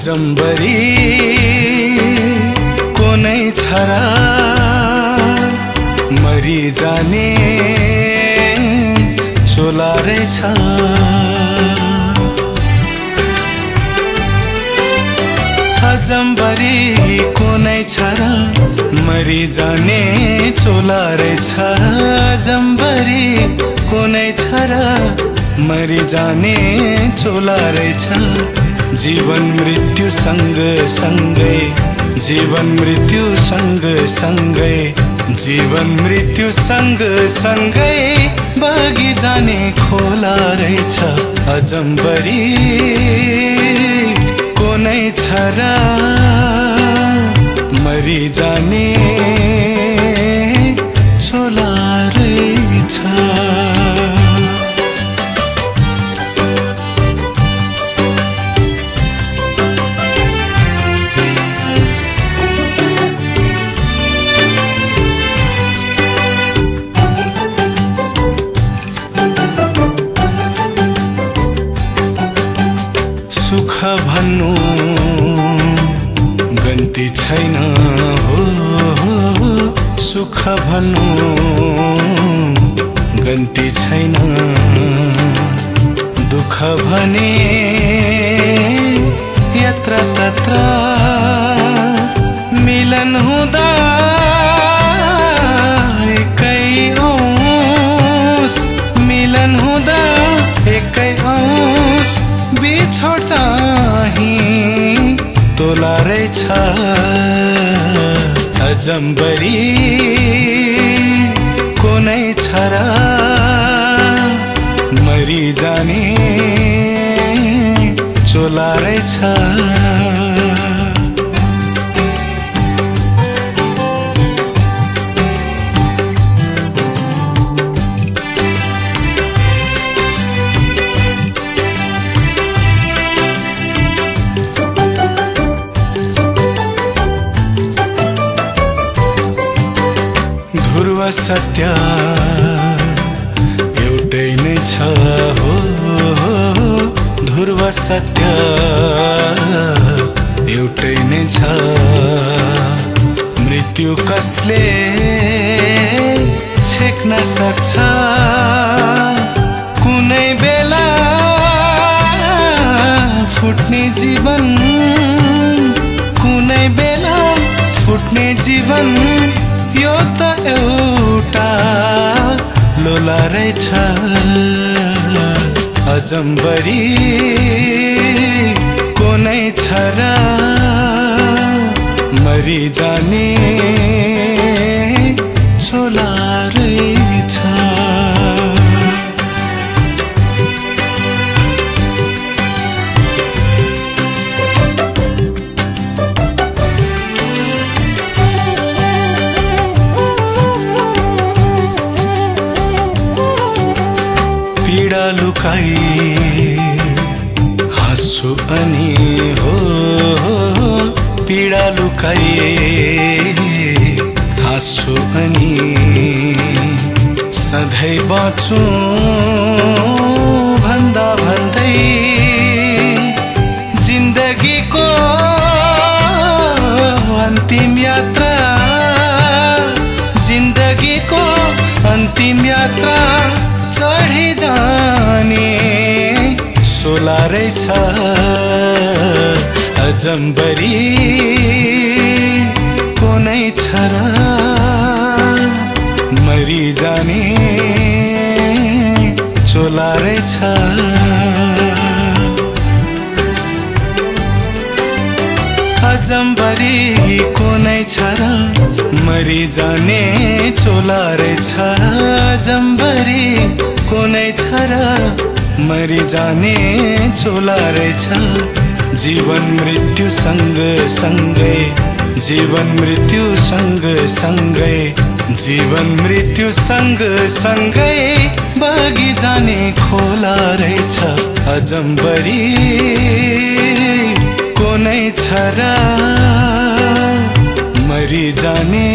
अजम्बरी कुनै छ र मरि जाने चोला रहेछ। अजम्बरी कुनै छ र मरि जाने चोला रहेछ। अजम्बरी कुनै छ र मरि जाने चोला रहेछ। जीवन मृत्यु सँग सँगै, जीवन मृत्यु सँग सँगै, जीवन मृत्यु सँग सँगै बगी जाने खोला रहेछ। अजम्बरी कुनै छ र मरि जाने चोला रहेछ। सुख भन्नु गन्ती छैन हो, सुख भन्नु गन्ती छैन। दुःख भने यत्र तत्र मिलन हुँदा एकै औँस, मिलन हुँदा एकै औँस, बिछोड चाहिँ तोला रहेछ। अजम्बरी कुनै छ र मरि जाने चोला रहेछ। ध्रुव सत्य एउटै नै छ हो, ध्रुव सत्य एउटै नै छ। मृत्यु कसले छेक्न सक्छ, कुनै बेला फुट्ने जीवन, कुनै बेला फुट्ने जीवन, यो त एउटा लोला रहेछ। अजम्बरी कुनै छ र मरि जाने चोला रहेछ। पीडा लुकाई हाँस्छु अनि हो, पीडा लुकाई हाँस्छु अनि सधैँ बाँचु भन्दा भन्दै जिन्दगीको अन्तिम यात्रा, जिन्दगीको अन्तिम यात्रा चढी जाने सोला रहेछ। अजम्बरी कुनै छ र मरि जाने चोला रहेछ। अजम्बरी कुनै छ र मरि जाने चोला रहेछ। अजम्बरी कुनै छ र मरि जाने चोला रहेछ। जीवन मृत्यु सँग सँगै, जीवन मृत्यु सँग सँगै, जीवन मृत्यु सँग सँगै बगी जाने खोला रहेछ। अजम्बरी कुनै छ र मरि जाने